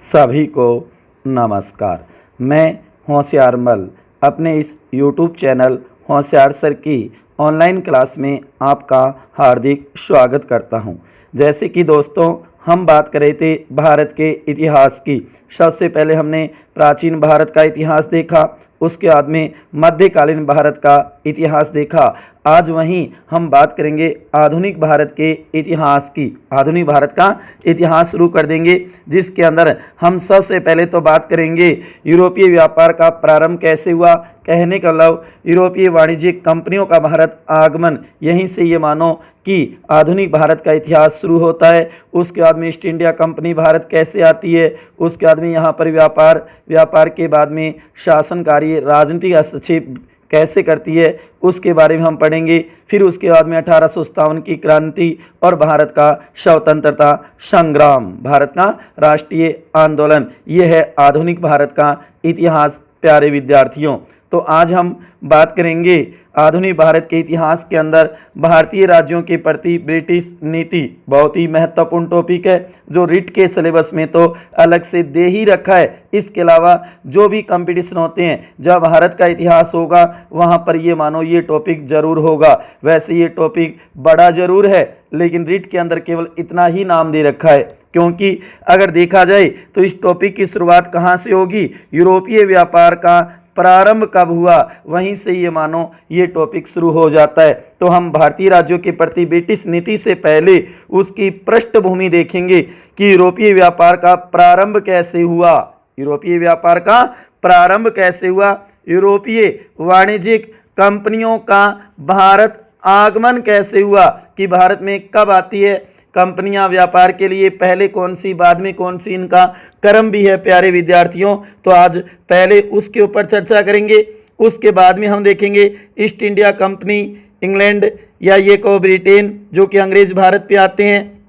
सभी को नमस्कार। मैं होशियार मल अपने इस YouTube चैनल होशियार सर की ऑनलाइन क्लास में आपका हार्दिक स्वागत करता हूं। जैसे कि दोस्तों हम बात कर रहे थे भारत के इतिहास की। सबसे पहले हमने प्राचीन भारत का इतिहास देखा, उसके बाद में मध्यकालीन भारत का इतिहास देखा। आज वहीं हम बात करेंगे आधुनिक भारत के इतिहास की। आधुनिक भारत का इतिहास शुरू कर देंगे, जिसके अंदर हम सबसे पहले तो बात करेंगे यूरोपीय व्यापार का प्रारंभ कैसे हुआ। कहने का मतलब यूरोपीय वाणिज्यिक कंपनियों का भारत आगमन, यहीं से ये मानो कि आधुनिक भारत का इतिहास शुरू होता है। उसके बाद में ईस्ट इंडिया कंपनी भारत कैसे आती है, उसके बाद में यहाँ पर व्यापार के बाद में शासन कार्य राजनीतिक हस्तक्षेप कैसे करती है, उसके बारे में हम पढ़ेंगे। फिर उसके बाद में 1857 की क्रांति और भारत का स्वतंत्रता संग्राम, भारत का राष्ट्रीय आंदोलन, यह है आधुनिक भारत का इतिहास। प्यारे विद्यार्थियों, तो आज हम बात करेंगे आधुनिक भारत के इतिहास के अंदर भारतीय राज्यों के प्रति ब्रिटिश नीति। बहुत ही महत्वपूर्ण टॉपिक है, जो रिट के सिलेबस में तो अलग से दे ही रखा है। इसके अलावा जो भी कंपटीशन होते हैं, जब भारत का इतिहास होगा वहाँ पर ये मानो ये टॉपिक जरूर होगा। वैसे ये टॉपिक बड़ा जरूर है, लेकिन रिट के अंदर केवल इतना ही नाम दे रखा है, क्योंकि अगर देखा जाए तो इस टॉपिक की शुरुआत कहाँ से होगी, यूरोपीय व्यापार का प्रारंभ कब हुआ, वहीं से ये मानो ये टॉपिक शुरू हो जाता है। तो हम भारतीय राज्यों के प्रति ब्रिटिश नीति से पहले उसकी पृष्ठभूमि देखेंगे कि यूरोपीय व्यापार का प्रारंभ कैसे हुआ। यूरोपीय व्यापार का प्रारंभ कैसे हुआ, यूरोपीय वाणिज्यिक कंपनियों का भारत आगमन कैसे हुआ, कि भारत में कब आती है कंपनियां व्यापार के लिए, पहले कौन सी बाद में कौन सी, इनका क्रम भी है। प्यारे विद्यार्थियों, तो आज पहले उसके ऊपर चर्चा करेंगे, उसके बाद में हम देखेंगे ईस्ट इंडिया कंपनी, इंग्लैंड या ये को ब्रिटेन, जो कि अंग्रेज भारत पे आते हैं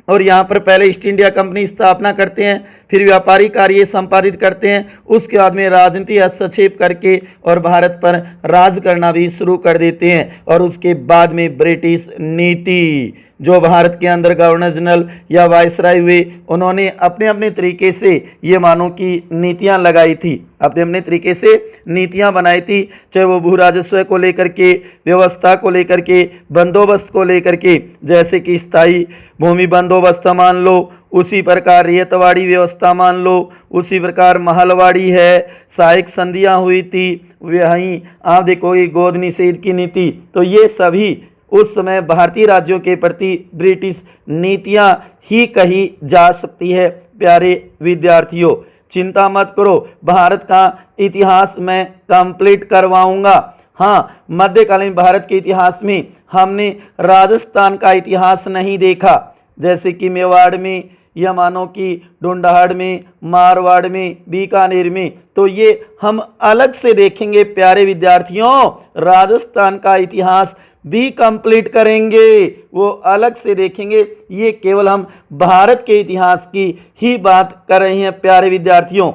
और यहाँ पर पहले ईस्ट इंडिया कंपनी स्थापना करते हैं, फिर व्यापारी कार्य संपादित करते हैं, उसके बाद में राजनीतिक हस्तक्षेप करके और भारत पर राज करना भी शुरू कर देते हैं। और उसके बाद में ब्रिटिश नीति, जो भारत के अंदर गवर्नर जनरल या वायसराय हुए, उन्होंने अपने अपने तरीके से ये मानो कि नीतियां लगाई थी, अपने अपने तरीके से नीतियां बनाई थी, चाहे वो भू राजस्व को लेकर के, व्यवस्था को लेकर के, बंदोबस्त को लेकर के, जैसे कि स्थायी भूमि बंदोबस्त मान लो, उसी प्रकार रेतवाड़ी व्यवस्था मान लो, उसी प्रकार महलवाड़ी है, सहायक संधियां हुई थी, वहीं आप देखोगे गोद निषेध की नीति। तो ये सभी उस समय भारतीय राज्यों के प्रति ब्रिटिश नीतियां ही कही जा सकती है। प्यारे विद्यार्थियों, चिंता मत करो, भारत का इतिहास मैं कंप्लीट करवाऊंगा। हाँ, मध्यकालीन भारत के इतिहास में हमने राजस्थान का इतिहास नहीं देखा, जैसे कि मेवाड़ में या मानो कि ढूंढाड़ में, मारवाड़ में, बीकानेर में, तो ये हम अलग से देखेंगे। प्यारे विद्यार्थियों, राजस्थान का इतिहास भी कंप्लीट करेंगे, वो अलग से देखेंगे। ये केवल हम भारत के इतिहास की ही बात कर रहे हैं। प्यारे विद्यार्थियों,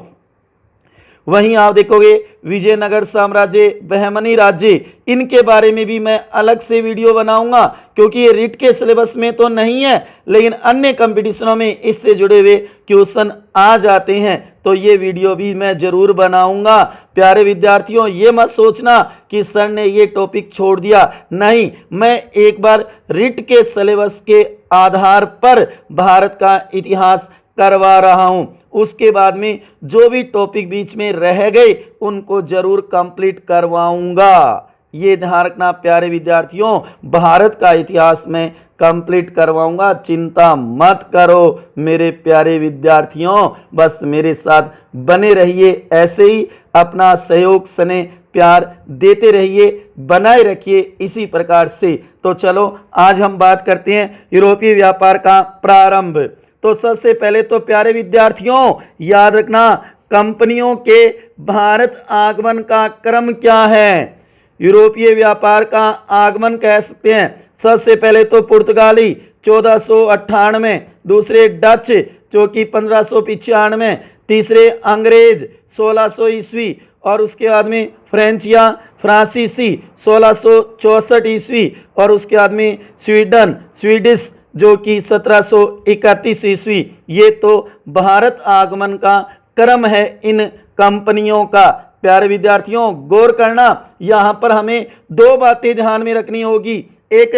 वहीं आप देखोगे विजयनगर साम्राज्य, बहमनी राज्य, इनके बारे में भी मैं अलग से वीडियो बनाऊंगा, क्योंकि ये रिट के सिलेबस में तो नहीं है, लेकिन अन्य कंपटीशनों में इससे जुड़े हुए क्वेश्चन आ जाते हैं, तो ये वीडियो भी मैं जरूर बनाऊंगा। प्यारे विद्यार्थियों, ये मत सोचना कि सर ने ये टॉपिक छोड़ दिया, नहीं, मैं एक बार रिट के सिलेबस के आधार पर भारत का इतिहास करवा रहा हूं। उसके बाद में जो भी टॉपिक बीच में रह गए उनको जरूर कंप्लीट करवाऊंगा। ये ध्यान रखना प्यारे विद्यार्थियों, भारत का इतिहास में कंप्लीट करवाऊंगा, चिंता मत करो मेरे प्यारे विद्यार्थियों। बस मेरे साथ बने रहिए, ऐसे ही अपना सहयोग स्नेह प्यार देते रहिए, बनाए रखिए इसी प्रकार से। तो चलो आज हम बात करते हैं यूरोपीय व्यापार का प्रारंभ। तो सबसे पहले तो प्यारे विद्यार्थियों याद रखना, कंपनियों के भारत आगमन का क्रम क्या है। यूरोपीय व्यापार का आगमन कह सकते हैं, सबसे पहले तो पुर्तगाली 1498, दूसरे डच जो कि 1595, तीसरे अंग्रेज 1600 ईस्वी, और उसके बाद में फ्रेंच या फ्रांसीसी 1664 ईस्वी, और उसके बाद में स्वीडिश जो कि 1731 ईस्वी, ये तो भारत आगमन का क्रम है इन कंपनियों का। प्यारे विद्यार्थियों गौर करना, यहाँ पर हमें दो बातें ध्यान में रखनी होगी, एक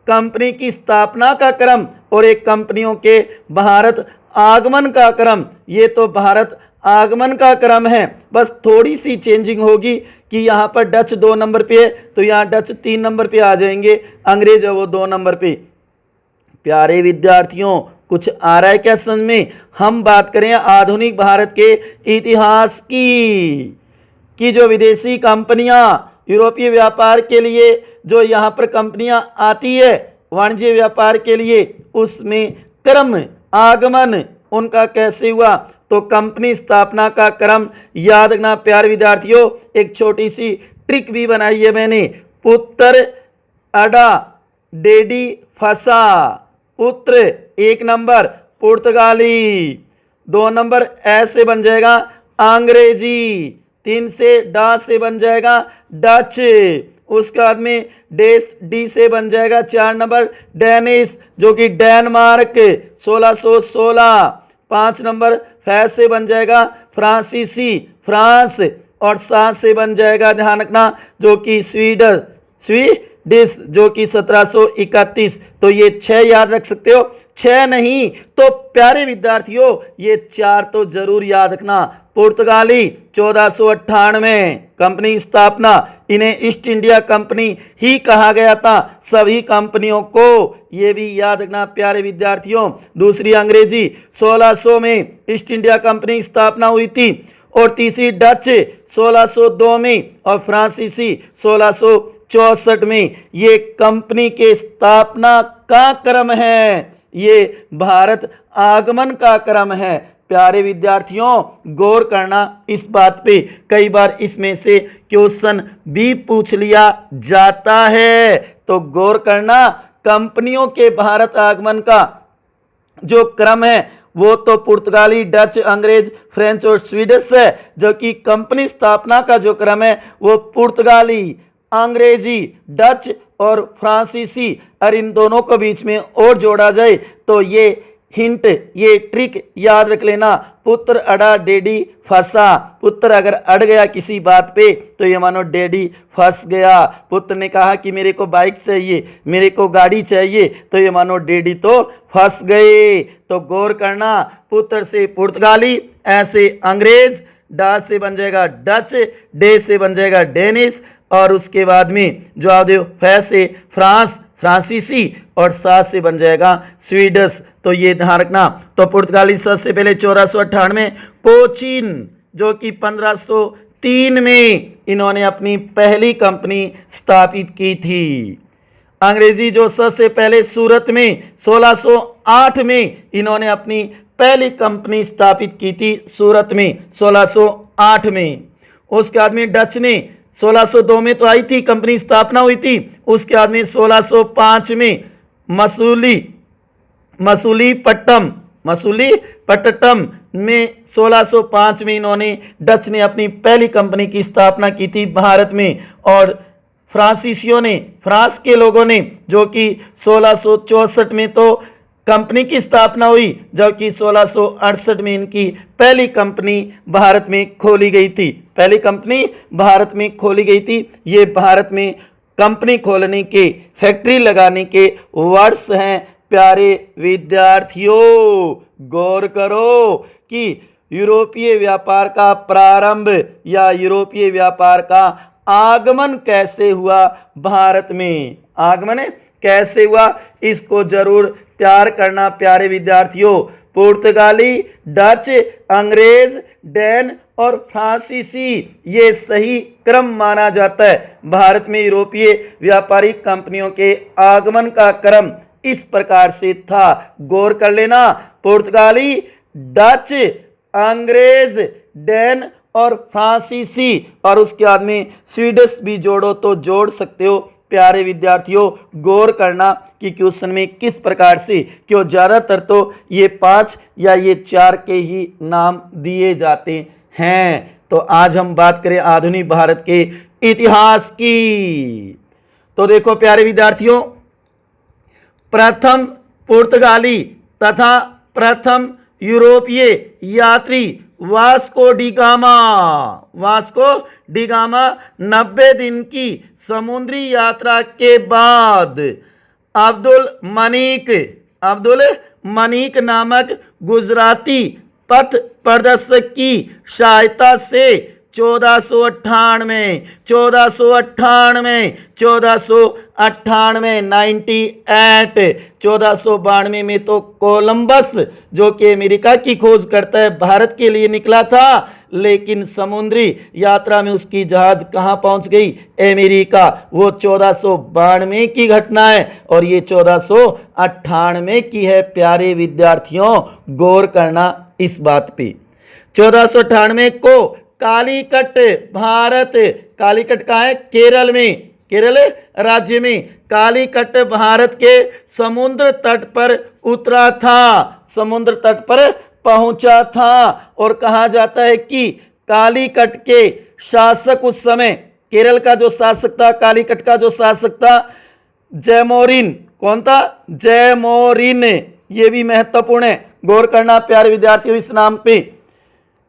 कंपनी की स्थापना का क्रम और एक कंपनियों के भारत आगमन का क्रम। ये तो भारत आगमन का क्रम है, बस थोड़ी सी चेंजिंग होगी कि यहाँ पर डच 2 नंबर पे है तो यहाँ डच 3 नंबर पे आ जाएंगे, अंग्रेज है वो 2 नंबर पे। प्यारे विद्यार्थियों कुछ आ रहा है क्या समझ में? हम बात करें आधुनिक भारत के इतिहास की जो विदेशी कंपनियां यूरोपीय व्यापार के लिए जो यहाँ पर कंपनियां आती है वाणिज्य व्यापार के लिए, उसमें क्रम आगमन उनका कैसे हुआ, तो कंपनी स्थापना का क्रम याद रखना। प्यारे विद्यार्थियों एक छोटी सी ट्रिक भी बनाई है मैंने, पुत्र अडा डेडी फसा। पुत्र 1 नंबर पुर्तगाली, 2 नंबर ऐसे बन जाएगा अंग्रेजी, 3 से डा से बन जाएगा डच, उसके बाद में डेस डी से बन जाएगा 4 नंबर डेनिस जो कि डेनमार्क 1616, 5 नंबर फै से बन जाएगा फ्रांसीसी फ्रांस, और 7 से बन जाएगा ध्यान रखना जो कि स्वीडिश जो कि 1731। तो ये 6 याद रख सकते हो, 6 नहीं तो प्यारे विद्यार्थियों ये 4 तो जरूर याद रखना। पुर्तगाली 1498 कंपनी स्थापना, इन्हें ईस्ट इंडिया कंपनी ही कहा गया था सभी कंपनियों को, ये भी याद रखना प्यारे विद्यार्थियों। दूसरी अंग्रेजी 1600 में ईस्ट इंडिया कंपनी स्थापना हुई थी, और तीसरी डच 1602 में और फ्रांसीसी 1664 में। ये कंपनी के स्थापना का क्रम है, ये भारत आगमन का क्रम है। प्यारे विद्यार्थियों गौर करना इस बात पे, कई बार इसमें से क्वेश्चन भी पूछ लिया जाता है, तो गौर करना कंपनियों के भारत आगमन का जो क्रम है वो तो पुर्तगाली डच अंग्रेज फ्रेंच और स्वीडिश है, जो कि कंपनी स्थापना का जो क्रम है वो पुर्तगाली अंग्रेजी डच और फ्रांसीसी, और इन दोनों को बीच में और जोड़ा जाए तो ये हिंट ये ट्रिक याद रख लेना, पुत्र अड़ा डेडी फंसा। पुत्र अगर अड़ गया किसी बात पे तो ये मानो डेडी फंस गया। पुत्र ने कहा कि मेरे को बाइक चाहिए, मेरे को गाड़ी चाहिए, तो ये मानो डेडी तो फंस गए। तो गौर करना, पुत्र से पुर्तगाली, ऐसे अंग्रेज, डा से बन जाएगा डच, डे से बन जाएगा डेनिस, और उसके बाद में जो आदि फै से फ्रांस फ्रांसीसी, और 7 से बन जाएगा स्वीडिश। तो ये ध्यान रखना। तो पुर्तगाली सबसे पहले 1498 कोचीन जो कि 1503 में इन्होंने अपनी पहली कंपनी स्थापित की थी। अंग्रेजी जो सबसे पहले सूरत में 1608 में इन्होंने अपनी पहली कंपनी स्थापित की थी, सूरत में 1608 में। उसके बाद में डच ने 1602 में तो आई थी कंपनी स्थापना हुई थी, उसके बाद में 1605 में मसूलीपट्टनम में 1605 में इन्होंने डच ने अपनी पहली कंपनी की स्थापना की थी भारत में, और फ्रांसीसियों ने फ्रांस के लोगों ने जो कि 1664 में तो कंपनी की स्थापना हुई, जबकि 1668 में इनकी पहली कंपनी भारत में खोली गई थी। पहली कंपनी भारत में खोली गई थी। ये भारत में कंपनी खोलने के फैक्ट्री लगाने के वर्ष हैं। प्यारे विद्यार्थियों गौर करो कि यूरोपीय व्यापार का प्रारंभ या यूरोपीय व्यापार का आगमन कैसे हुआ भारत में, आगमन कैसे हुआ, इसको जरूर तैयार करना प्यारे विद्यार्थियों। पुर्तगाली, डच, अंग्रेज, डैन और फ्रांसीसी ये सही क्रम माना जाता है। भारत में यूरोपीय व्यापारिक कंपनियों के आगमन का क्रम इस प्रकार से था, गौर कर लेना। पुर्तगाली, डच, अंग्रेज, डैन और फ्रांसीसी, और उसके बाद में स्वीडिश भी जोड़ो तो जोड़ सकते हो। प्यारे विद्यार्थियों गौर करना कि क्वेश्चन में किस प्रकार से, क्यों ज़्यादातर तो ये 5 या ये 4 के ही नाम दिए जाते हैं। तो आज हम बात करें आधुनिक भारत के इतिहास की। तो देखो प्यारे विद्यार्थियों, प्रथम पुर्तगाली तथा प्रथम यूरोपीय यात्री Vasco D gamma. Vasco D gamma 90 दिन की समुद्री यात्रा के बाद अब्दुल मनीक नामक गुजराती पथ प्रदर्शक की सहायता से 1492 में तो कोलंबस जो कि अमेरिका की खोज करता है भारत के लिए निकला था, लेकिन समुद्री यात्रा में उसकी जहाज कहां पहुंच गई? अमेरिका। वो 1492 की घटना है और ये 1498 की है। प्यारे विद्यार्थियों, गौर करना इस बात पे। 1498 को कालीकट भारत, कालीकट कहाँ है? केरल में, केरल राज्य में कालीकट भारत के समुद्र तट पर उतरा था, समुद्र तट पर पहुंचा था। और कहा जाता है कि कालीकट के शासक उस समय, केरल का जो शासक था, कालीकट का जो शासक था, जैमोरिन। कौन था? जैमोरिन। ये भी महत्वपूर्ण है, गौर करना प्यारे विद्यार्थियों इस नाम पे।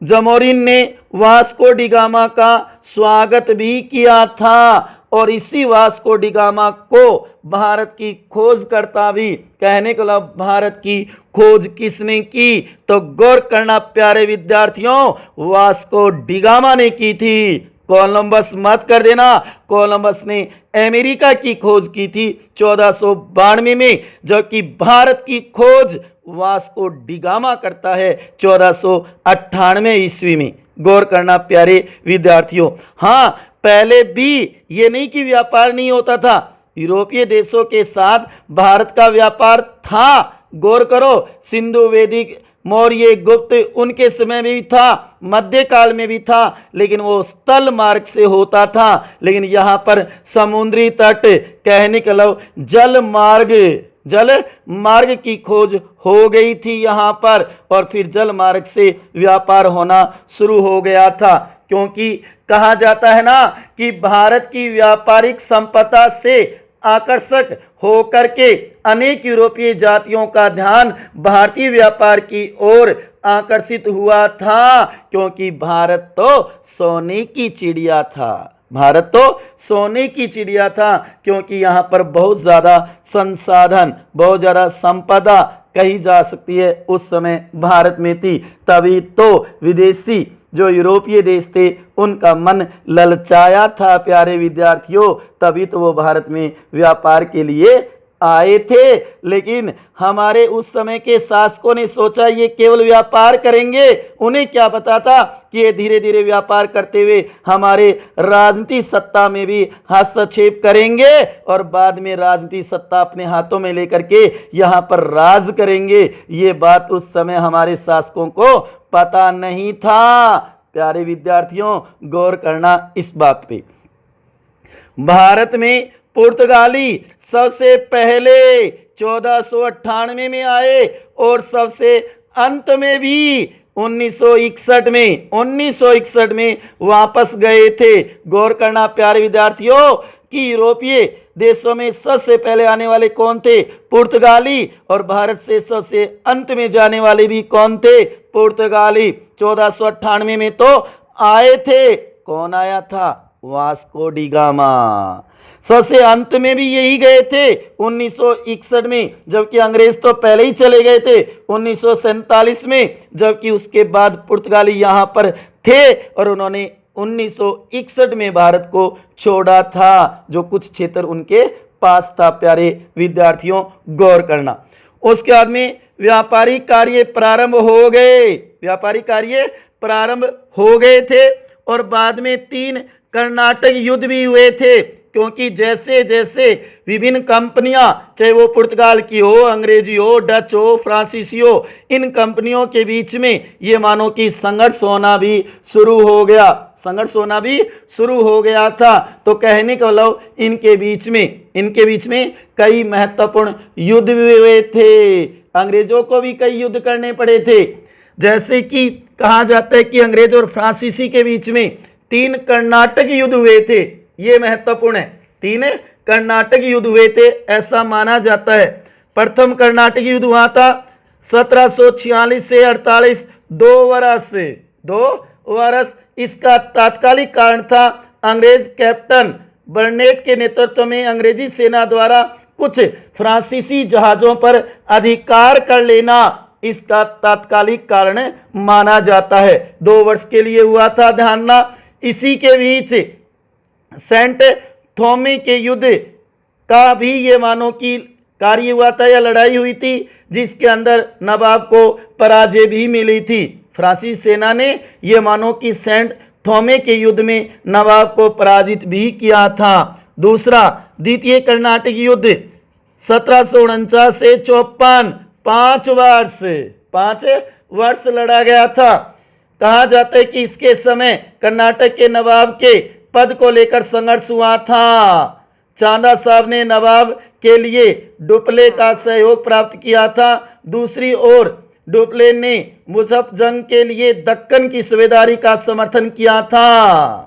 जमोरिन ने वास्को डी गामा का स्वागत भी किया था और इसी वास्को डी गामा को भारत की खोजकर्ता भी कहने को लगा। भारत की खोज किसने की? तो गौर करना प्यारे विद्यार्थियों, वास्को डी गामा ने की थी। कोलंबस मत कर देना, कोलंबस ने अमेरिका की खोज की थी 1492 में, जबकि भारत की खोज वास्को डी गामा करता है 1498 ईस्वी में। गौर करना प्यारे विद्यार्थियों। हाँ, पहले भी ये नहीं कि व्यापार नहीं होता था, यूरोपीय देशों के साथ भारत का व्यापार था। गौर करो, सिंधु, वैदिक, मौर्य, गुप्त, उनके समय में भी था, मध्यकाल में भी था, लेकिन वो स्थल मार्ग से होता था। लेकिन यहाँ पर समुद्री तट, कहने के लिए जल मार्ग की खोज हो गई थी यहाँ पर, और फिर जल मार्ग से व्यापार होना शुरू हो गया था। क्योंकि कहा जाता है ना कि भारत की व्यापारिक संपदा से आकर्षक होकर के अनेक यूरोपीय जातियों का ध्यान भारतीय व्यापार की ओर आकर्षित हुआ था, क्योंकि भारत तो सोने की चिड़िया था। भारत तो सोने की चिड़िया था, क्योंकि यहाँ पर बहुत ज़्यादा संसाधन, बहुत ज़्यादा संपदा कही जा सकती है उस समय भारत में थी। तभी तो विदेशी जो यूरोपीय देश थे उनका मन ललचाया था प्यारे विद्यार्थियों, तभी तो वो भारत में व्यापार के लिए आए थे। लेकिन हमारे उस समय के शासकों ने सोचा ये केवल व्यापार करेंगे, उन्हें क्या पता था कि ये धीरे धीरे व्यापार करते हुए हमारे राजनीतिक सत्ता में भी हस्तक्षेप करेंगे और बाद में राजनीतिक सत्ता अपने हाथों में लेकर के यहाँ पर राज करेंगे। ये बात उस समय हमारे शासकों को पता नहीं था। प्यारे विद्यार्थियों, गौर करना इस बात पे। भारत में पुर्तगाली सबसे पहले 1498 में आए और सबसे अंत में भी 1961 में वापस गए थे। गौर करना प्यारे विद्यार्थियों कि यूरोपीय देशों में सबसे पहले आने वाले कौन थे? पुर्तगाली। और भारत से सबसे अंत में जाने वाले भी कौन थे? पुर्तगाली। 1498 में तो आए थे। कौन आया था? Vasco D gamma. सबसे अंत में भी यही गए थे 1961 में, जबकि अंग्रेज तो पहले ही चले गए थे 1947 में, जबकि उसके बाद पुर्तगाली यहाँ पर थे और उन्होंने 1961 में भारत को छोड़ा था, जो कुछ क्षेत्र उनके पास था। प्यारे विद्यार्थियों, गौर करना। उसके बाद में व्यापारिक कार्य प्रारंभ हो गए, व्यापारिक कार्य प्रारंभ हो गए थे और बाद में 3 कर्नाटक युद्ध भी हुए थे, क्योंकि जैसे जैसे विभिन्न कंपनियां, चाहे वो पुर्तगाल की हो, अंग्रेजी हो, डच हो, फ्रांसीसी हो, इन कंपनियों के बीच में ये मानो कि संघर्ष होना भी शुरू हो गया, संघर्ष होना भी शुरू हो गया था। तो कहने का मतलब इनके बीच में कई महत्वपूर्ण युद्ध भी हुए थे। अंग्रेजों को भी कई युद्ध करने पड़े थे। जैसे कि कहा जाता है कि अंग्रेज और फ्रांसीसी के बीच में 3 कर्नाटक युद्ध हुए थे। ये महत्वपूर्ण है, 3 कर्नाटक युद्ध हुए थे ऐसा माना जाता है। प्रथम कर्नाटक युद्ध हुआ था 1746 से 48, 2 वर्ष। इसका तात्कालिक कारण था अंग्रेज कैप्टन बर्नेट के नेतृत्व में अंग्रेजी सेना द्वारा कुछ फ्रांसीसी जहाजों पर अधिकार कर लेना इसका तात्कालिक कारण माना जाता है। 2 वर्ष के लिए हुआ था, ध्यान रखना। इसी के बीच सेंट थॉमे के युद्ध का भी ये मानो कि कार्य हुआ था या लड़ाई हुई थी, जिसके अंदर नवाब को पराजय भी मिली थी। फ्रांसीसी सेना ने ये मानो कि सेंट थॉमे के युद्ध में नवाब को पराजित भी किया था। दूसरा, द्वितीय कर्नाटक युद्ध 1749 से 54, 5 वर्ष लड़ा गया था। कहा जाता है कि इसके समय कर्नाटक के नवाब के पद को लेकर संघर्ष हुआ था। चांदा साहब ने नवाब के लिए डुप्ले का सहयोग प्राप्त किया था। दूसरी ओर डुप्ले ने मुजफ्फरजंग के लिए दक्कन की सूबेदारी का समर्थन किया था।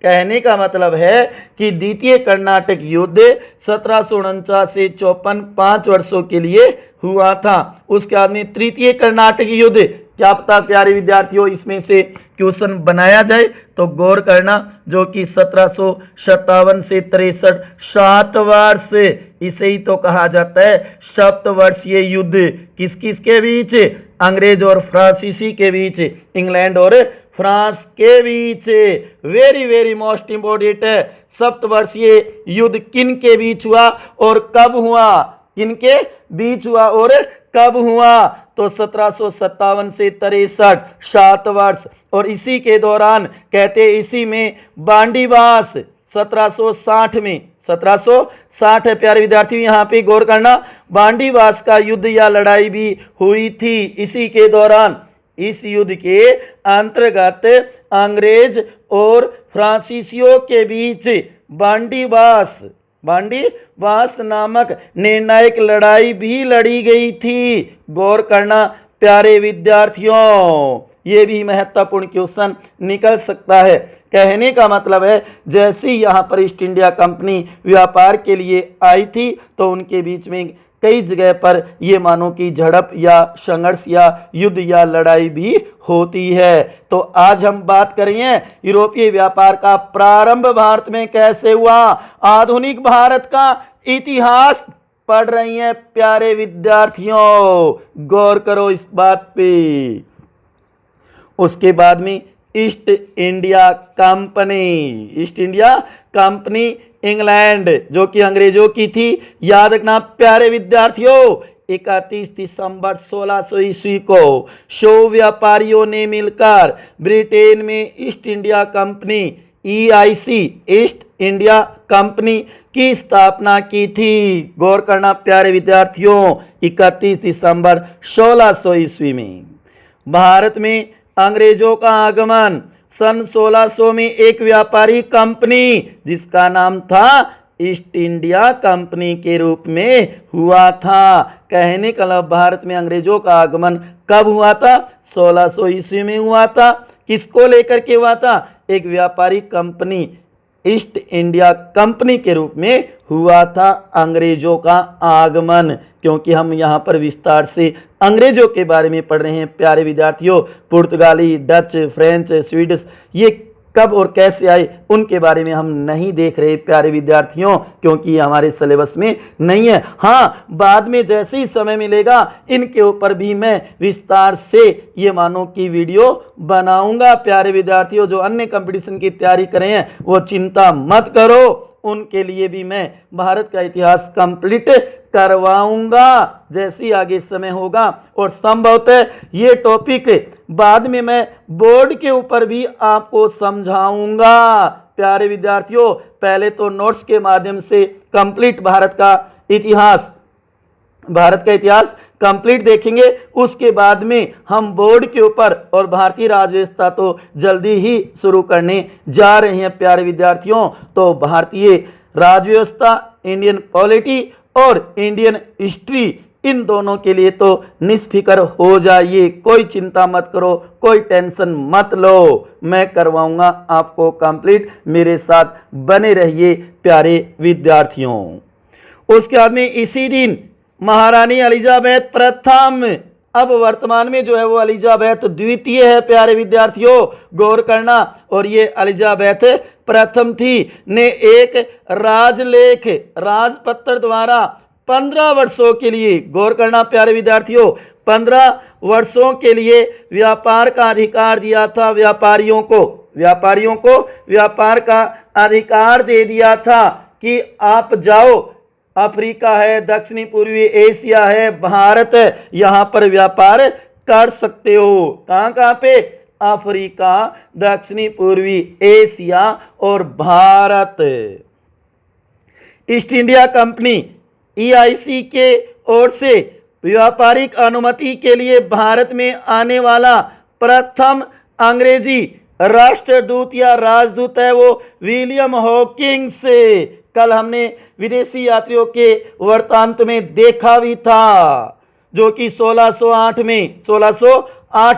कहने का मतलब है कि द्वितीय कर्नाटक युद्ध 1749 से 54, 5 वर्षों के लिए हुआ था। उसके बाद में तृतीय कर्नाटक युद्ध, क्या पता प्यारे विद्यार्थियों इसमें से क्वेश्चन बनाया जाए तो गौर करना, जो कि 1757 से 63, 7 वर्ष। इसे ही तो कहा जाता है सप्तवर्षीय युद्ध। किस किस के बीच? अंग्रेज और फ्रांसीसी के बीच, इंग्लैंड और फ्रांस के बीच। वेरी वेरी मोस्ट इंपोर्टेंट है, सप्तवर्षीय युद्ध किन के बीच हुआ और कब हुआ? किन के बीच हुआ और कब हुआ? तो 1757 से 63, 7 वर्ष। और इसी के दौरान कहते इसी में बांडीवास 1760 में, 1760 है प्यारे विद्यार्थियों, यहाँ पे गौर करना, बांडीवास का युद्ध या लड़ाई भी हुई थी। इसी के दौरान इस युद्ध के अंतर्गत अंग्रेज और फ्रांसीसियों के बीच बांडीवास नामक निर्णायक लड़ाई भी लड़ी गई थी। गौर करना प्यारे विद्यार्थियों, ये भी महत्वपूर्ण क्वेश्चन निकल सकता है। कहने का मतलब है जैसे यहाँ पर ईस्ट इंडिया कंपनी व्यापार के लिए आई थी तो उनके बीच में कई जगह पर ये मानो कि झड़प या संघर्ष या युद्ध या लड़ाई भी होती है। तो आज हम बात करेंगे यूरोपीय व्यापार का प्रारंभ भारत में कैसे हुआ। आधुनिक भारत का इतिहास पढ़ रही हैं प्यारे विद्यार्थियों, गौर करो इस बात पे। उसके बाद में ईस्ट इंडिया कंपनी इंग्लैंड जो कि अंग्रेजों की थी, याद रखना प्यारे विद्यार्थियों। 31 दिसंबर 1600 ईस्वी को 100 व्यापारियों ने मिलकर ब्रिटेन में east India company EIC east India company की स्थापना की थी। गौर करना प्यारे विद्यार्थियों, 31 दिसंबर 1600 ईस्वी में भारत में अंग्रेजों का आगमन सन 1600 में एक व्यापारी कंपनी जिसका नाम था ईस्ट इंडिया कंपनी के रूप में हुआ था। कहने का मतलब भारत में अंग्रेजों का आगमन कब हुआ था? 1600 ईस्वी में हुआ था। किसको लेकर के हुआ था? एक व्यापारी कंपनी ईस्ट इंडिया कंपनी के रूप में हुआ था अंग्रेजों का आगमन। क्योंकि हम यहाँ पर विस्तार से अंग्रेजों के बारे में पढ़ रहे हैं प्यारे विद्यार्थियों। पुर्तगाली, डच, फ्रेंच, स्वीडिश ये कब और कैसे आए उनके बारे में हम नहीं देख रहे प्यारे विद्यार्थियों, क्योंकि ये हमारे सिलेबस में नहीं है। हाँ, बाद में जैसे ही समय मिलेगा इनके ऊपर भी मैं विस्तार से ये मानो कि वीडियो बनाऊंगा प्यारे विद्यार्थियों। जो अन्य कंपटीशन की तैयारी कर रहे हैं वो चिंता मत करो, उनके लिए भी मैं भारत का इतिहास कंप्लीट करवाऊंगा जैसी आगे समय होगा। और संभवतः ये टॉपिक बाद में मैं बोर्ड के ऊपर भी आपको समझाऊंगा प्यारे विद्यार्थियों। पहले तो नोट्स के माध्यम से कंप्लीट भारत का इतिहास कंप्लीट देखेंगे। उसके बाद में हम बोर्ड के ऊपर और भारतीय राज्य व्यवस्था तो जल्दी ही शुरू करने जा रहे हैं प्यारे विद्यार्थियों। तो भारतीय राज्य व्यवस्था, इंडियन पॉलिटी और इंडियन हिस्ट्री, इन दोनों के लिए तो निष्फिक्र हो जाइए, कोई चिंता मत करो, कोई टेंशन मत लो, मैं करवाऊंगा आपको कंप्लीट। मेरे साथ बने रहिए प्यारे विद्यार्थियों। उसके बाद में इसी दिन महारानी एलिजाबेथ प्रथम, अब वर्तमान में जो है वो एलिजाबेथ द्वितीय है प्यारे विद्यार्थियों, गौर करना। और ये एलिजाबेथ प्रथम थी ने एक राजलेख राजपत्र द्वारा 15 वर्षों के लिए, गौर करना प्यारे विद्यार्थियों, 15 वर्षों के लिए व्यापार का अधिकार दिया था व्यापारियों को व्यापार का अधिकार दे दिया था कि आप जाओ, अफ्रीका है, दक्षिणी पूर्वी एशिया है, भारत है, यहां पर व्यापार कर सकते हो। कहां पे? अफ्रीका, दक्षिणी पूर्वी एशिया और Bharat. East India company EIC के ओर से व्यापारिक अनुमति के लिए भारत में आने वाला प्रथम अंग्रेजी राष्ट्रदूत या राजदूत है वो विलियम हॉकिंस। कल हमने विदेशी यात्रियों के वृत्तांत में देखा भी था, जो कि 1608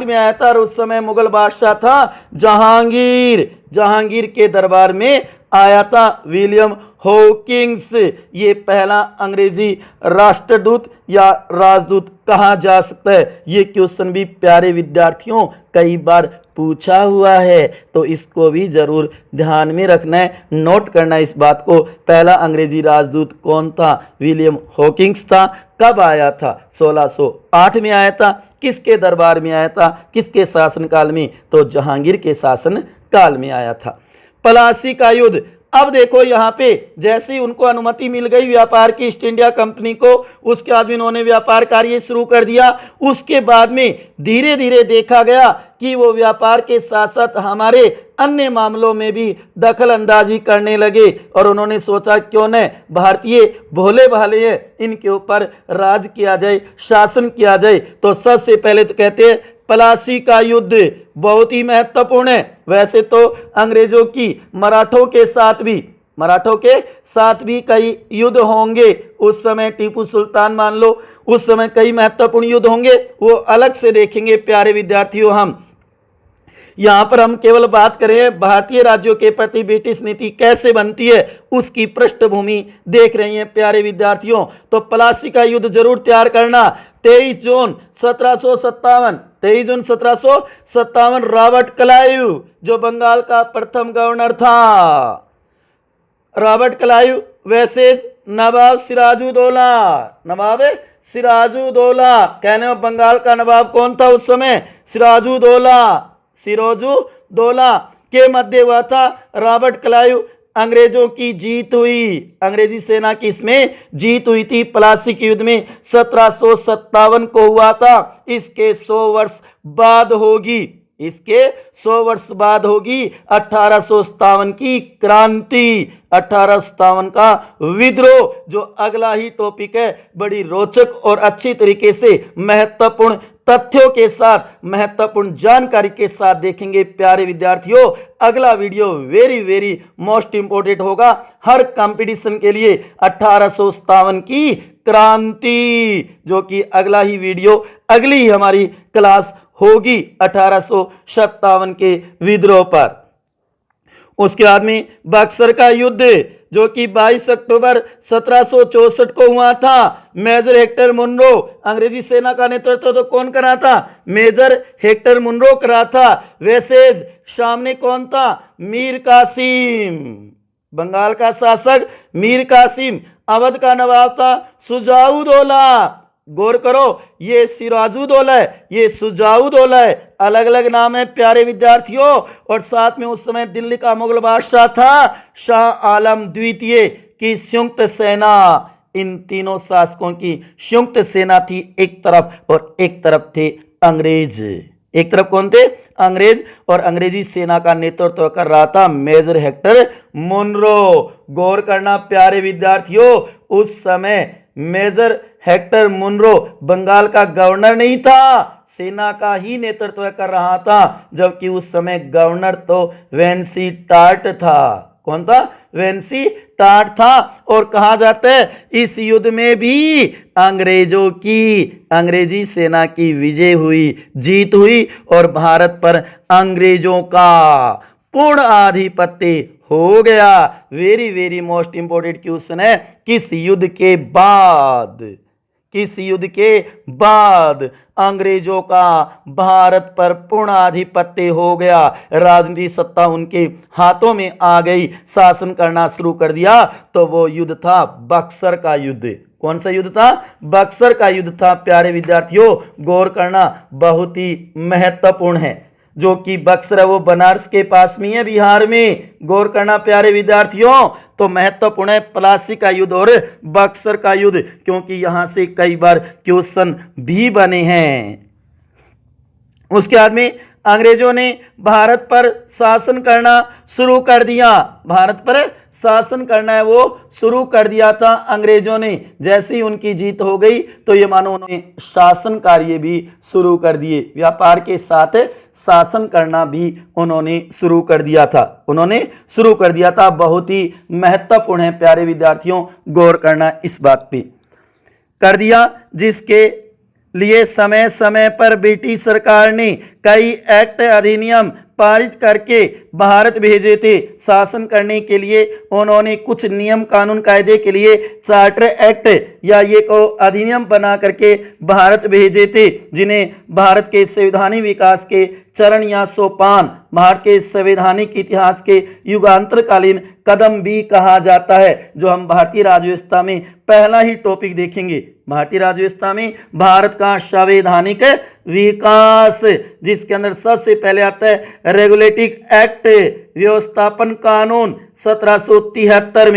में आया था और उस समय मुगल बादशाह था जहांगीर के दरबार में आया था विलियम हॉकिंस। ये पहला अंग्रेजी राष्ट्रदूत या राजदूत कहा जा सकता है। ये क्वेश्चन भी प्यारे विद्यार्थियों कई बार पूछा हुआ है, तो इसको भी जरूर ध्यान में रखना है, नोट करना है इस बात को। पहला अंग्रेजी राजदूत कौन था? विलियम हॉकिंस था। कब आया था? 1608 में आया था। किसके दरबार में आया था? किसके शासनकाल में? तो जहांगीर के शासन काल में आया था। प्लासी का युद्ध, अब देखो यहाँ पे जैसे ही उनको अनुमति मिल गई व्यापार की ईस्ट इंडिया कंपनी को, उसके बाद उन्होंने व्यापार कार्य शुरू कर दिया। उसके बाद में धीरे धीरे देखा गया कि वो व्यापार के साथ साथ हमारे अन्य मामलों में भी दखल अंदाजी करने लगे और उन्होंने सोचा क्यों न भारतीय भोले भाले हैं, इनके ऊपर राज किया जाए, शासन किया जाए। तो सबसे पहले तो कहते हैं प्लासी का युद्ध बहुत ही महत्वपूर्ण है। वैसे तो अंग्रेजों की मराठों के साथ भी कई युद्ध होंगे उस समय, टीपू सुल्तान मान लो, उस समय कई महत्वपूर्ण युद्ध होंगे, वो अलग से देखेंगे प्यारे विद्यार्थियों। हम यहां पर हम केवल बात करें भारतीय राज्यों के प्रति ब्रिटिश नीति कैसे बनती है, उसकी पृष्ठभूमि देख रही हैं प्यारे विद्यार्थियों। तो प्लासी का युद्ध जरूर तैयार करना। 23 जून 1757 रॉबर्ट क्लाइव जो बंगाल का प्रथम गवर्नर था, रॉबर्ट क्लाइव वर्सेस नवाब सिराजुद्दौला, कहने में बंगाल का नवाब कौन था उस समय? सिराजुद्दौला के मध्य हुआ था। रॉबर्ट क्लाइव, अंग्रेजों की जीत हुई, अंग्रेजी सेना की इसमें जीत हुई थी प्लासी के युद्ध में, 1757 को हुआ था। इसके 100 वर्ष बाद होगी 1857 की क्रांति, 1857 का विद्रोह, जो अगला ही टॉपिक है। बड़ी रोचक और अच्छी तरीके से महत्वपूर्ण तथ्यों के साथ, महत्वपूर्ण जानकारी के साथ देखेंगे प्यारे विद्यार्थियों। अगला वीडियो वेरी मोस्ट इंपोर्टेंट होगा हर कंपटीशन के लिए, 1857 की क्रांति, जो कि अगला ही वीडियो, अगली ही हमारी क्लास होगी 1857 के विद्रोह पर। उसके बाद में बक्सर का युद्ध, जो कि 22 अक्टूबर 1764 को हुआ था। मेजर हेक्टर मुनरो, अंग्रेजी सेना का नेतृत्व तो कौन कर रहा था? मेजर हेक्टर मुनरो कर रहा था। वैसेज सामने कौन था? मीर कासिम, बंगाल का शासक मीर कासिम। अवध का नवाब था शुजाउद्दौला। गौर करो, ये सिराजुद्दौला है, ये शुजाउद्दौला है, अलग अलग नाम है प्यारे विद्यार्थियों। और साथ में उस समय दिल्ली का मुगल बादशाह था शाह आलम द्वितीय की संयुक्त सेना। इन तीनों शासकों की संयुक्त सेना थी एक तरफ, और एक तरफ थे अंग्रेज। एक तरफ कौन थे? अंग्रेज, और अंग्रेजी सेना का नेतृत्व कर रहा था मेजर हेक्टर मुनरो। गौर करना प्यारे विद्यार्थियों, उस समय मेजर हेक्टर मुनरो बंगाल का गवर्नर नहीं था, सेना का ही नेतृत्व कर रहा था, जबकि उस समय गवर्नर तो वेंसी टार्ट था। कौन था? वेंसी टार्ट था। और कहा जाता है इस युद्ध में भी अंग्रेजों की, अंग्रेजी सेना की विजय हुई, जीत हुई, और भारत पर अंग्रेजों का पूर्ण आधिपत्य हो गया। वेरी मोस्ट इंपोर्टेंट क्वेश्चन है, किस युद्ध के बाद किस युद्ध के बाद अंग्रेजों का भारत पर पूर्ण आधिपत्य हो गया, राजनीतिक सत्ता उनके हाथों में आ गई, शासन करना शुरू कर दिया, तो वो युद्ध था बक्सर का युद्ध। कौन सा युद्ध था? बक्सर का युद्ध था। प्यारे विद्यार्थियों, गौर करना बहुत ही महत्वपूर्ण है। जो कि बक्सर है वो बनारस के पास में है, बिहार में। गौर करना प्यारे विद्यार्थियों, तो महत्वपूर्ण है प्लासी का युद्ध और बक्सर का युद्ध, क्योंकि यहां से कई बार क्वेश्चन भी बने हैं। उसके बाद में अंग्रेजों ने भारत पर शासन करना शुरू कर दिया। भारत पर शासन करना है वो शुरू कर दिया था अंग्रेजों ने। जैसे ही उनकी जीत हो गई तो ये मानो उन्होंने शासन कार्य भी शुरू कर दिए। व्यापार के साथ शासन करना भी उन्होंने शुरू कर दिया था। बहुत ही महत्वपूर्ण है प्यारे विद्यार्थियों, गौर करना इस बात पे। कर दिया, जिसके लिए समय समय पर ब्रिटिश सरकार ने कई एक्ट अधिनियम पारित करके भारत भेजे थे। शासन करने के लिए उन्होंने कुछ नियम कानून कायदे के लिए चार्टर एक्ट या ये को अधिनियम बना करके भारत भेजे थे, जिन्हें भारत के संवैधानिक विकास के चरण या सोपान, भारत के संवैधानिक इतिहास के युगांतरकालीन कदम भी कहा जाता है, जो हम भारतीय राज्य व्यवस्था में पहला ही टॉपिक देखेंगे। भारतीय राज्य व्यवस्था में भारत का संवैधानिक विकास, जिसके अंदर सबसे पहले आता है रेगुलेटिंग एक्ट, व्यवस्थापन कानून 1773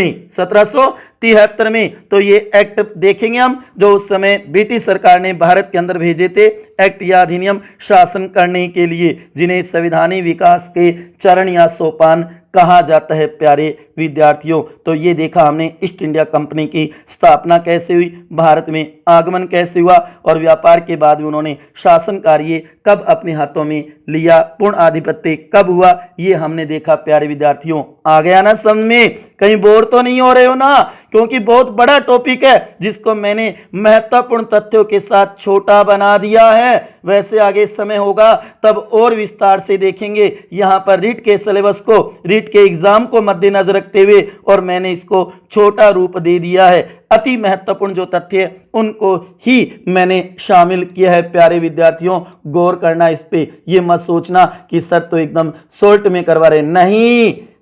में। तो ये एक्ट देखेंगे हम, जो उस समय ब्रिटिश सरकार ने भारत के अंदर भेजे थे, एक्ट या अधिनियम शासन करने के लिए, जिन्हें संवैधानिक विकास के चरण या सोपान कहा जाता है। प्यारे विद्यार्थियों, तो ये देखा हमने ईस्ट इंडिया कंपनी की स्थापना कैसे हुई, भारत में आगमन कैसे हुआ, और व्यापार के बाद उन्होंने शासन कार्य कब अपने हाथों में लिया, पूर्ण आधिपत्य कब हुआ, ये हमने देखा। प्यारे विद्यार्थियों, आ गया ना समझ में? कहीं बोर तो नहीं हो रहे हो ना? क्योंकि बहुत बड़ा टॉपिक है, जिसको मैंने महत्वपूर्ण तथ्यों के साथ छोटा बना दिया है। वैसे आगे समय होगा तब और विस्तार से देखेंगे। यहां पर रीट के सिलेबस को, रीट के एग्जाम को मद्देनजर रखते हुए और मैंने इसको छोटा रूप दे दिया है। अति महत्वपूर्ण जो तथ्य है उनको ही मैंने शामिल किया है। प्यारे विद्यार्थियों, गौर करना इस पे, ये मत सोचना कि सर तो एकदम शॉर्ट में करवा रहे।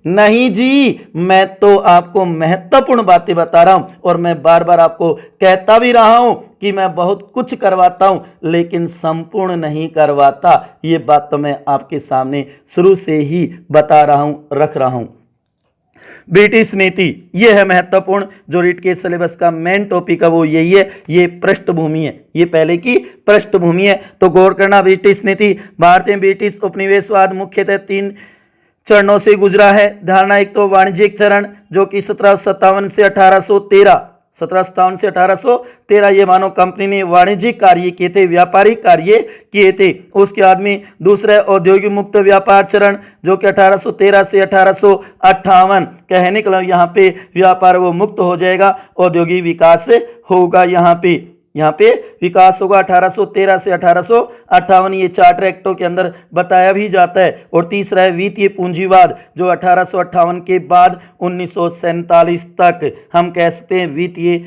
नहीं जी, मैं तो आपको महत्वपूर्ण बातें बता रहा हूं, और मैं बार बार आपको कहता भी रहा हूं कि मैं बहुत कुछ करवाता हूं, लेकिन संपूर्ण नहीं करवाता। ये बात तो मैं आपके सामने शुरू से ही बता रहा हूं, रख रहा हूं। ब्रिटिश नीति, यह है महत्वपूर्ण, जो रीट के सिलेबस का मेन टॉपिक है वो यही है। ये पृष्ठभूमि है, ये पहले की पृष्ठभूमि है। तो गौर करना, ब्रिटिश नीति, भारत में ब्रिटिश उपनिवेशवाद मुख्यतः 3 चरणों से गुजरा है। धारणा एक तो वाणिज्यिक चरण, जो कि 1757 से 1813 ये मानो कंपनी ने वाणिज्यिक कार्य किए थे, व्यापारिक कार्य किए थे। उसके बाद में दूसरा औद्योगिक मुक्त व्यापार चरण, जो कि 1813 से 1858, कहने का मतलब यहाँ पे व्यापार वो मुक्त हो जाएगा, औद्योगिक विकास होगा। यहाँ पे विकास होगा 1813 से 1858, ये चार्टर एक्टों के अंदर बताया भी जाता है। और तीसरा है वित्तीय पूंजीवाद, जो 1858 के बाद 1947 तक हम कह सकते हैं वित्तीय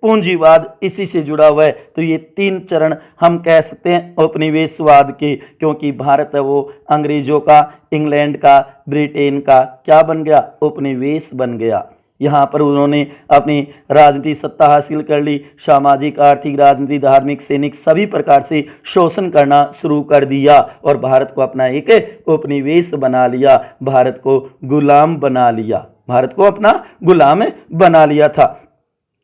पूंजीवाद इसी से जुड़ा हुआ है। तो ये 3 चरण हम कह सकते हैं उपनिवेशवाद के, क्योंकि भारत है वो अंग्रेजों का, इंग्लैंड का, ब्रिटेन का क्या बन गया? उपनिवेश बन गया। यहाँ पर उन्होंने अपनी राजनीतिक सत्ता हासिल कर ली, सामाजिक, आर्थिक, राजनीतिक, धार्मिक, सैनिक सभी प्रकार से शोषण करना शुरू कर दिया और भारत को अपना एक उपनिवेश बना लिया, भारत को गुलाम बना लिया था।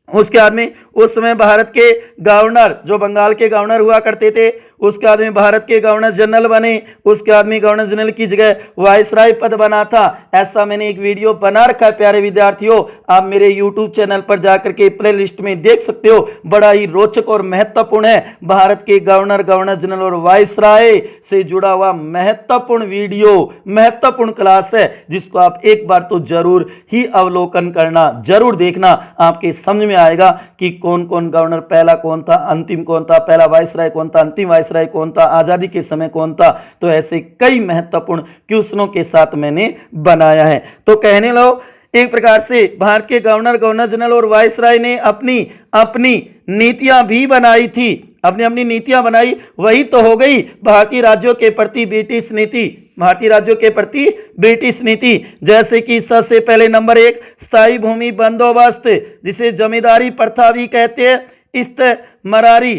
उसके बाद में उस समय भारत के गवर्नर, जो बंगाल के गवर्नर हुआ करते थे, उसके बाद में भारत के गवर्नर जनरल बने। उसके बाद में गवर्नर जनरल की जगह वायसराय पद बना था। ऐसा मैंने एक वीडियो बना रखा है प्यारे विद्यार्थियों, आप मेरे यूट्यूब चैनल पर जाकर के प्ले लिस्ट में देख सकते हो। बड़ा ही रोचक और महत्वपूर्ण है, भारत के गवर्नर, गवर्नर जनरल और वायसराय से जुड़ा हुआ महत्वपूर्ण वीडियो, महत्वपूर्ण क्लास है, जिसको आप एक बार तो जरूर ही अवलोकन करना, जरूर देखना। आपके समझ में आएगा कि कौन कौन गवर्नर, पहला कौन था, अंतिम कौन था, पहला वायसराय कौन था, अंतिम वायसराय कौन था, आजादी के समय कौन था। तो ऐसे कई महत्वपूर्ण क्वेश्चनों के साथ मैंने बनाया है। तो कहने लो एक प्रकार से भारत के गवर्नर जनरल और वायसराय ने अपनी अपनी नीतियां भी बनाई थी, अपनी अपनी नीतियां बनाई। वही तो हो गई भारतीय राज्यों के प्रति ब्रिटिश नीति, भारतीय राज्यों के प्रति ब्रिटिश नीति। जैसे कि सबसे पहले नंबर 1 स्थायी भूमि बंदोबस्त, जिसे जमींदारी प्रथा भी कहते हैं, इस्तमरारी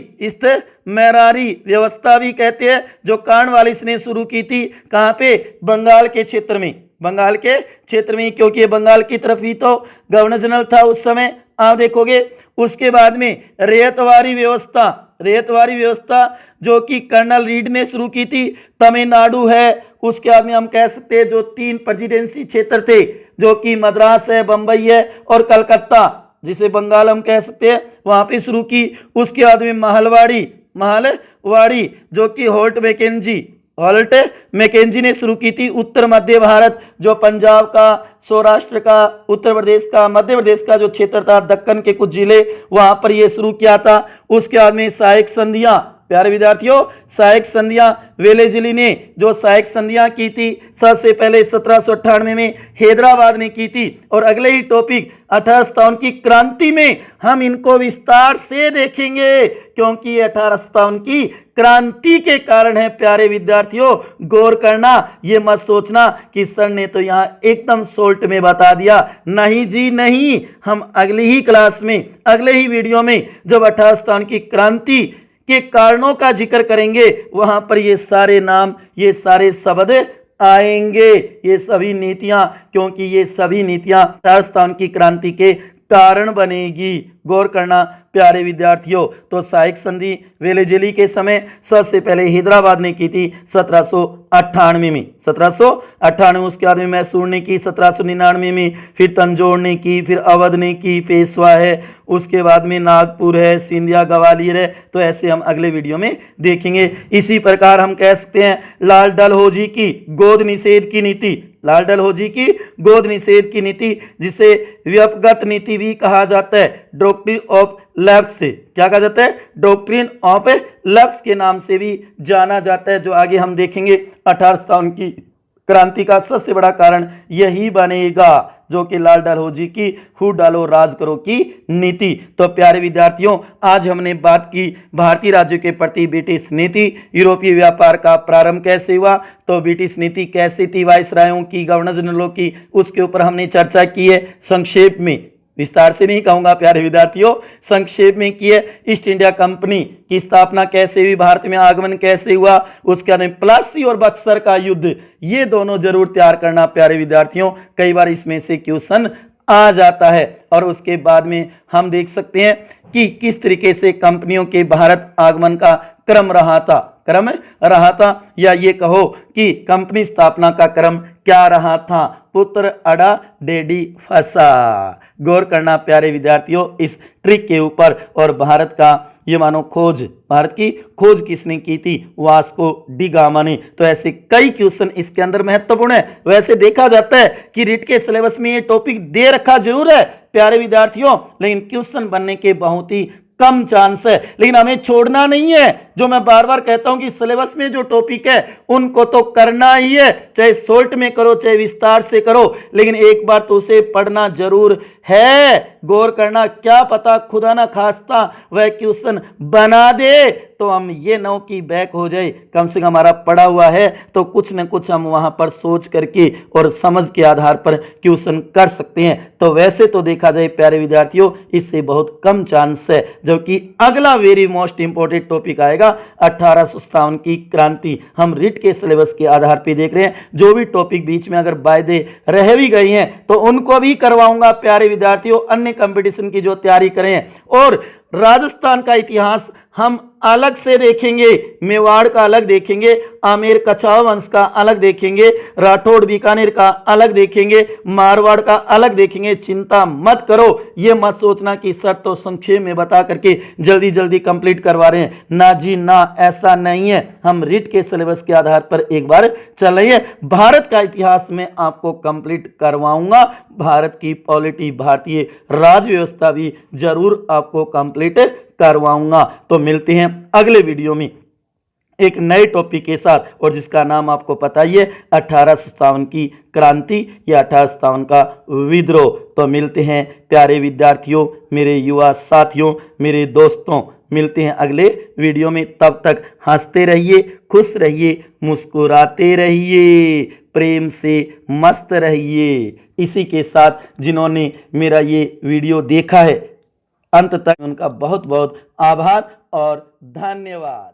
व्यवस्था भी कहते हैं, जो कॉर्नवालिस ने शुरू की थी। कहां पे? बंगाल के क्षेत्र में, बंगाल के क्षेत्र में, क्योंकि बंगाल की तरफ ही तो गवर्नर जनरल था उस समय, आप देखोगे। उसके बाद में रेतवारी व्यवस्था, रेतवारी व्यवस्था जो कि कर्नल रीड ने शुरू की थी, तमिलनाडु है। उसके बाद में हम कह सकते हैं जो 3 प्रेसिडेंसी क्षेत्र थे, जो कि मद्रास है, बंबई है और कलकत्ता, जिसे बंगाल हम कह सकते हैं, वहां पे शुरू की। उसके बाद में महलवाड़ी जो कि होल्ट मैकेंजी ने शुरू की थी। उत्तर मध्य भारत, जो पंजाब का, सौराष्ट्र का, उत्तर प्रदेश का, मध्य प्रदेश का जो क्षेत्र था, दक्कन के कुछ जिले, वहां पर यह शुरू किया था। उसके बाद में सहायक संधियां, प्यारे विद्यार्थियों, सहायक संधियां वेलेजली ने जो सहायक संधियां की थी, सबसे पहले 1798 में हैदराबाद ने की थी। और अगले ही टॉपिक 1857 की क्रांति में हम इनको विस्तार से देखेंगे, क्योंकि 1857 की क्रांति के कारण है। प्यारे विद्यार्थियों, गौर करना, ये मत सोचना कि सर ने तो यहां एकदम शॉर्ट में बता दिया। नहीं जी नहीं, हम अगली ही क्लास में, अगले ही वीडियो में जब 1857 की क्रांति के कारणों का जिक्र करेंगे, वहां पर ये सारे नाम, ये सारे शब्द आएंगे, ये सभी नीतियां, क्योंकि ये सभी नीतियां 1857 की क्रांति के कारण बनेगी। गौर करना प्यारे विद्यार्थियों, तो सहायक संधि वेलेजली के समय सबसे पहले हैदराबाद ने की थी 1798 में, 1798। उसके बाद में मैसूर ने की 1799 में, फिर तंजौर ने की, फिर अवध ने की, पेशवा है, उसके बाद में नागपुर है, सिंधिया ग्वालियर है। तो ऐसे हम अगले वीडियो में देखेंगे। इसी प्रकार हम कह सकते हैं लाल डलहौजी की गोद निषेध की नीति, लाल डलहौजी की गोद निषेध की नीति, जिसे व्यपगत नीति भी कहा जाता है, डॉक्ट्रिन ऑफ लैप्स से, क्या कहा जाता है? डॉक्ट्रिन ऑफ लैप्स के नाम से भी जाना जाता है, जो आगे हम देखेंगे। 1857 की क्रांति का सबसे बड़ा कारण यही बनेगा, जो कि लाल डलहौजी की हु डालो राज करो की नीति। तो प्यारे विद्यार्थियों, आज हमने बात की भारतीय राज्यों के प्रति ब्रिटिश नीति, यूरोपीय व्यापार का प्रारंभ कैसे हुआ, तो ब्रिटिश नीति कैसी थी, वायसरायों की, गवर्नर जनरलों की, उसके ऊपर हमने चर्चा की है। संक्षेप में, विस्तार से नहीं कहूंगा प्यारे विद्यार्थियों, संक्षेप में की है। ईस्ट इंडिया कंपनी की स्थापना कैसे हुई, भारत में आगमन कैसे हुआ, उसके बाद प्लासी और बक्सर का युद्ध, ये दोनों जरूर तैयार करना प्यारे विद्यार्थियों, कई बार इसमें से क्वेश्चन आ जाता है। और उसके बाद में हम देख सकते हैं कि किस तरीके से कंपनियों के भारत आगमन का क्रम रहा था, या ये कहो कि कंपनी स्थापना का क्रम क्या रहा था। पुत्र अड़ा डेडी फंसा। गौर करना प्यारे विद्यार्थियों इस ट्रिक के ऊपर। और भारत का ये मानो खोज, भारत की खोज किसने की थी? वास्को डी गामा ने। तो ऐसे कई क्वेश्चन इसके अंदर महत्वपूर्ण है। वैसे देखा जाता है कि रीट के सिलेबस में ये टॉपिक दे रखा जरूर है प्यारे विद्यार्थियों, लेकिन क्वेश्चन बनने के बहुत ही कम चांस है। लेकिन हमें छोड़ना नहीं है, जो मैं बार बार कहता हूं कि सिलेबस में जो टॉपिक है उनको तो करना ही है, चाहे शॉर्ट में करो चाहे विस्तार से करो, लेकिन एक बार तो उसे पढ़ना जरूर है। गौर करना, क्या पता खुदा ना खास्ता वह क्वेश्चन बना दे तो हम ये नो की बैक हो जाए, कम से कम हमारा पढ़ा हुआ है तो कुछ न कुछ हम वहां पर सोच करके और समझ के आधार पर क्वेश्चन कर सकते हैं। तो वैसे तो देखा जाए प्यारे विद्यार्थियों इससे बहुत कम चांस है, जबकि अगला वेरी मोस्ट इंपॉर्टेंट टॉपिक आएगा 1857 की क्रांति। हम रिट के सिलेबस के आधार पर देख रहे हैं, जो भी टॉपिक बीच में अगर वायदे रह भी गई हैं तो उनको भी करवाऊंगा प्यारे विद्यार्थियों, अन्य कंपटीशन की जो तैयारी करें। और राजस्थान का इतिहास हम अलग से देखेंगे, मेवाड़ का अलग देखेंगे, आमेर कछावा वंश का अलग देखेंगे, राठौड़ बीकानेर का अलग देखेंगे, मारवाड़ का अलग देखेंगे। चिंता मत करो, ये मत सोचना कि सर तो संक्षेप में बता करके जल्दी जल्दी कंप्लीट करवा रहे हैं, ना जी ना, ऐसा नहीं है। हम रिट के सिलेबस के आधार पर एक बार चल रही है। भारत का इतिहास में आपको कंप्लीट करवाऊंगा, भारत की पॉलिटी, भारतीय राज्य व्यवस्था भी जरूर आपको कंप्लीट करवाऊंगा। तो मिलते हैं अगले वीडियो में एक नए टॉपिक के साथ, और जिसका नाम आपको पता ही है 1857 की क्रांति या 1857 का विद्रोह। तो मिलते हैं प्यारे विद्यार्थियों, मेरे युवा साथियों, मेरे दोस्तों, मिलते हैं अगले वीडियो में। तब तक हंसते रहिए, खुश रहिए, मुस्कुराते रहिए, प्रेम से मस्त रहिए। इसी के साथ जिन्होंने मेरा ये वीडियो देखा है अंत तक, उनका बहुत बहुत आभार और धन्यवाद।